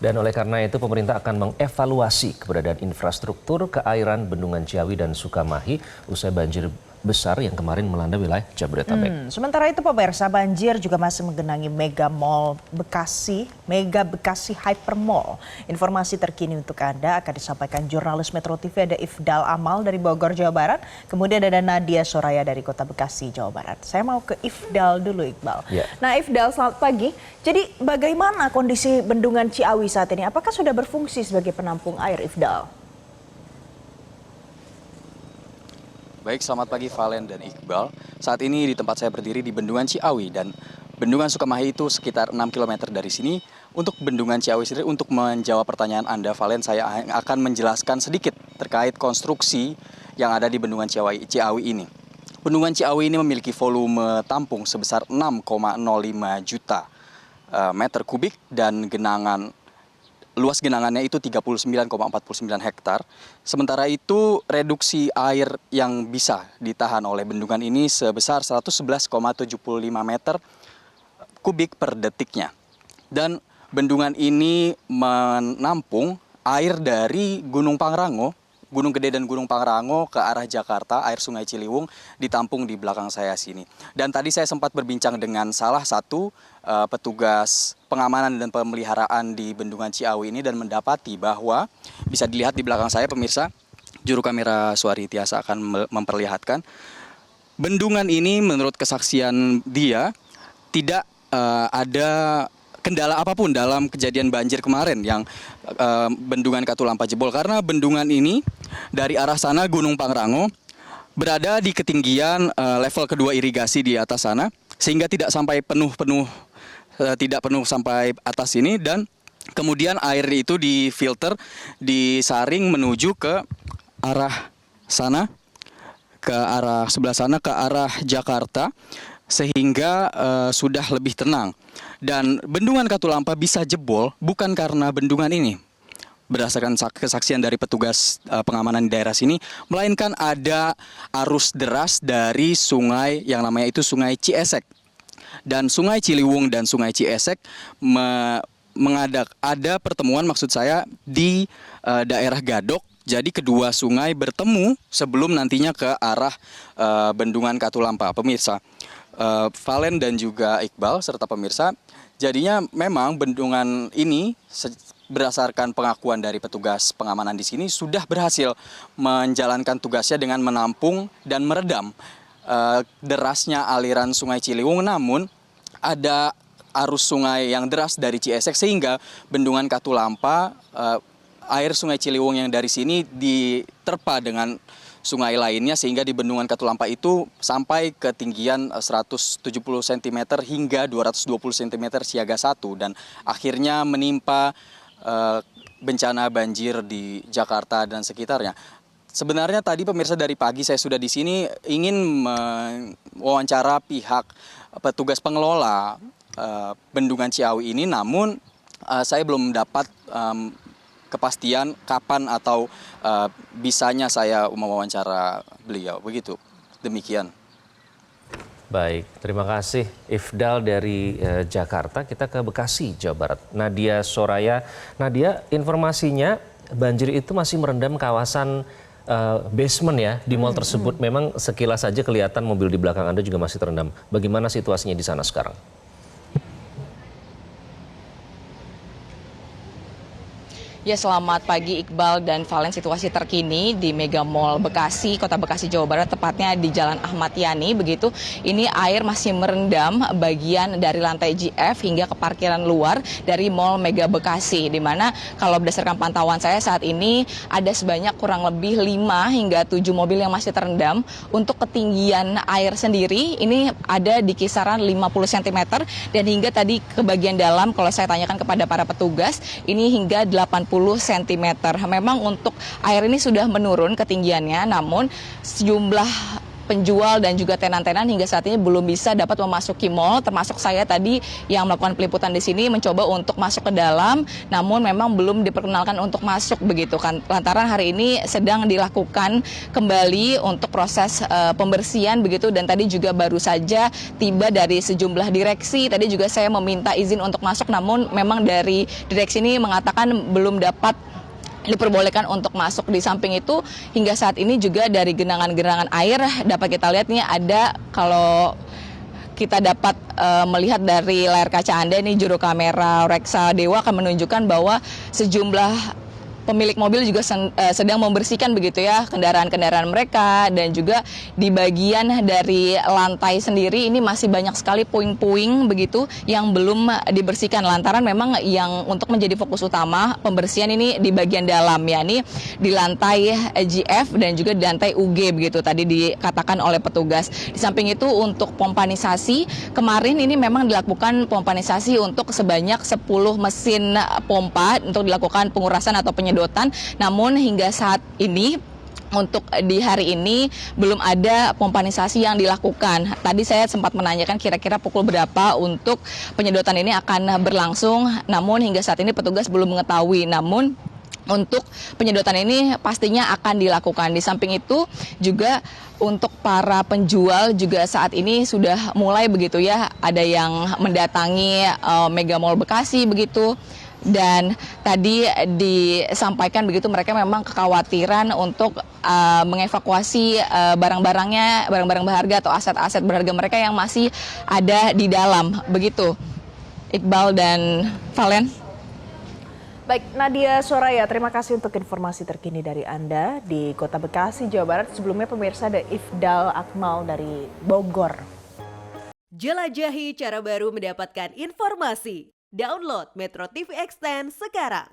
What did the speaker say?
Dan oleh karena itu pemerintah akan mengevaluasi keberadaan infrastruktur keairan Bendungan Ciawi dan Sukamahi usai banjir besar yang kemarin melanda wilayah Jabodetabek. Sementara itu pemirsa, banjir juga masih menggenangi Mega Bekasi Hyper Mall. Informasi terkini untuk Anda akan disampaikan jurnalis Metro TV, ada Ifdal Amal dari Bogor, Jawa Barat. Kemudian ada Nadia Soraya dari Kota Bekasi, Jawa Barat. Saya mau ke Ifdal dulu, Iqbal. Ya. Nah Ifdal, selamat pagi. Jadi bagaimana kondisi Bendungan Ciawi saat ini? Apakah sudah berfungsi sebagai penampung air, Ifdal? Baik, selamat pagi Valen dan Iqbal. Saat ini di tempat saya berdiri di Bendungan Ciawi dan Bendungan Sukamahi itu sekitar 6 km dari sini. Untuk Bendungan Ciawi sendiri, untuk menjawab pertanyaan Anda Valen, saya akan menjelaskan sedikit terkait konstruksi yang ada di Bendungan Ciawi ini. Bendungan Ciawi ini memiliki volume tampung sebesar 6,05 juta meter kubik dan luas genangannya itu 39,49 hektar. Sementara itu reduksi air yang bisa ditahan oleh bendungan ini sebesar 111,75 meter kubik per detiknya. Dan bendungan ini menampung air dari Gunung Pangrango, Gunung Gede dan Gunung Pangrango ke arah Jakarta. Air Sungai Ciliwung ditampung di belakang saya sini. Dan tadi saya sempat berbincang dengan salah satu petugas pengamanan dan pemeliharaan di Bendungan Ciawi ini dan mendapati bahwa bisa dilihat di belakang saya pemirsa, juru kamera Suari Tiasa akan memperlihatkan bendungan ini menurut kesaksian dia tidak ada kendala apapun dalam kejadian banjir kemarin yang Bendungan Katulampa jebol, karena bendungan ini dari arah sana Gunung Pangrango berada di ketinggian level kedua irigasi di atas sana, sehingga tidak sampai penuh sampai atas ini, dan kemudian air itu difilter, disaring menuju ke arah sana, ke arah sebelah sana, ke arah Jakarta, sehingga sudah lebih tenang. Dan Bendungan Katulampa bisa jebol bukan karena bendungan ini, berdasarkan kesaksian dari petugas pengamanan di daerah sini, melainkan ada arus deras dari sungai yang namanya itu Sungai Ciesek. Dan Sungai Ciliwung dan Sungai Ciesek ada pertemuan, maksud saya, di daerah Gadok. Jadi kedua sungai bertemu sebelum nantinya ke arah Bendungan Katulampa. Pemirsa, Valen dan juga Iqbal serta pemirsa, jadinya memang bendungan ini berdasarkan pengakuan dari petugas pengamanan di sini sudah berhasil menjalankan tugasnya dengan menampung dan meredam derasnya aliran Sungai Ciliwung. Namun ada arus sungai yang deras dari Ciesek sehingga Bendungan Katulampa, air Sungai Ciliwung yang dari sini diterpa dengan sungai lainnya, sehingga di Bendungan Katulampa itu sampai ketinggian 170 cm hingga 220 cm siaga 1 dan akhirnya menimpa bencana banjir di Jakarta dan sekitarnya. Sebenarnya tadi pemirsa, dari pagi saya sudah di sini ingin mewawancara pihak petugas pengelola Bendungan Ciawi ini, namun saya belum dapat kepastian kapan atau bisanya saya mewawancara beliau. Begitu, demikian. Baik, terima kasih Ifdal dari Jakarta. Kita ke Bekasi, Jawa Barat. Nadia Soraya. Nadia, informasinya banjir itu masih merendam kawasan basement ya di mal tersebut. Memang sekilas saja kelihatan mobil di belakang Anda juga masih terendam. Bagaimana situasinya di sana sekarang? Ya, selamat pagi Iqbal dan Valen. Situasi terkini di Mega Mall Bekasi, Kota Bekasi, Jawa Barat, tepatnya di Jalan Ahmad Yani. Begitu, ini air masih merendam bagian dari lantai GF hingga ke parkiran luar dari Mall Mega Bekasi. Di mana kalau berdasarkan pantauan saya saat ini ada sebanyak kurang lebih 5 hingga 7 mobil yang masih terendam. Untuk ketinggian air sendiri ini ada di kisaran 50 cm dan hingga tadi ke bagian dalam kalau saya tanyakan kepada para petugas ini hingga 80 cm. Memang untuk air ini sudah menurun ketinggiannya, namun sejumlah penjual dan juga tenan-tenan hingga saat ini belum bisa dapat memasuki mal, termasuk saya tadi yang melakukan peliputan di sini mencoba untuk masuk ke dalam, namun memang belum diperkenalkan untuk masuk begitu kan, lantaran hari ini sedang dilakukan kembali untuk proses pembersihan begitu, dan tadi juga baru saja tiba dari sejumlah direksi. Tadi juga saya meminta izin untuk masuk, namun memang dari direksi ini mengatakan belum dapat diperbolehkan untuk masuk. Di samping itu hingga saat ini juga dari genangan-genangan air dapat kita lihat nih ada, kalau kita dapat melihat dari layar kaca Anda ini, juru kamera Reksa Dewa akan menunjukkan bahwa sejumlah pemilik mobil juga sedang membersihkan begitu ya kendaraan-kendaraan mereka, dan juga di bagian dari lantai sendiri ini masih banyak sekali puing-puing begitu yang belum dibersihkan, lantaran memang yang untuk menjadi fokus utama pembersihan ini di bagian dalam, yakni di lantai GF dan juga di lantai UG begitu tadi dikatakan oleh petugas. Di samping itu untuk pompanisasi kemarin ini memang dilakukan pompanisasi untuk sebanyak 10 mesin pompa untuk dilakukan pengurasan atau penyedotan, namun hingga saat ini untuk di hari ini belum ada pompanisasi yang dilakukan. Tadi saya sempat menanyakan kira-kira pukul berapa untuk penyedotan ini akan berlangsung, namun hingga saat ini petugas belum mengetahui. Namun untuk penyedotan ini pastinya akan dilakukan. Di samping itu juga untuk para penjual juga saat ini sudah mulai begitu ya, ada yang mendatangi Mega Mall Bekasi begitu. Dan tadi disampaikan begitu mereka memang kekhawatiran untuk mengevakuasi barang-barangnya, barang-barang berharga atau aset-aset berharga mereka yang masih ada di dalam begitu. Iqbal dan Valen. Baik, Nadia Soraya, terima kasih untuk informasi terkini dari Anda di Kota Bekasi, Jawa Barat. Sebelumnya pemirsa ada Ifdal Akmal dari Bogor. Jelajahi cara baru mendapatkan informasi. Download Metro TV Extend sekarang.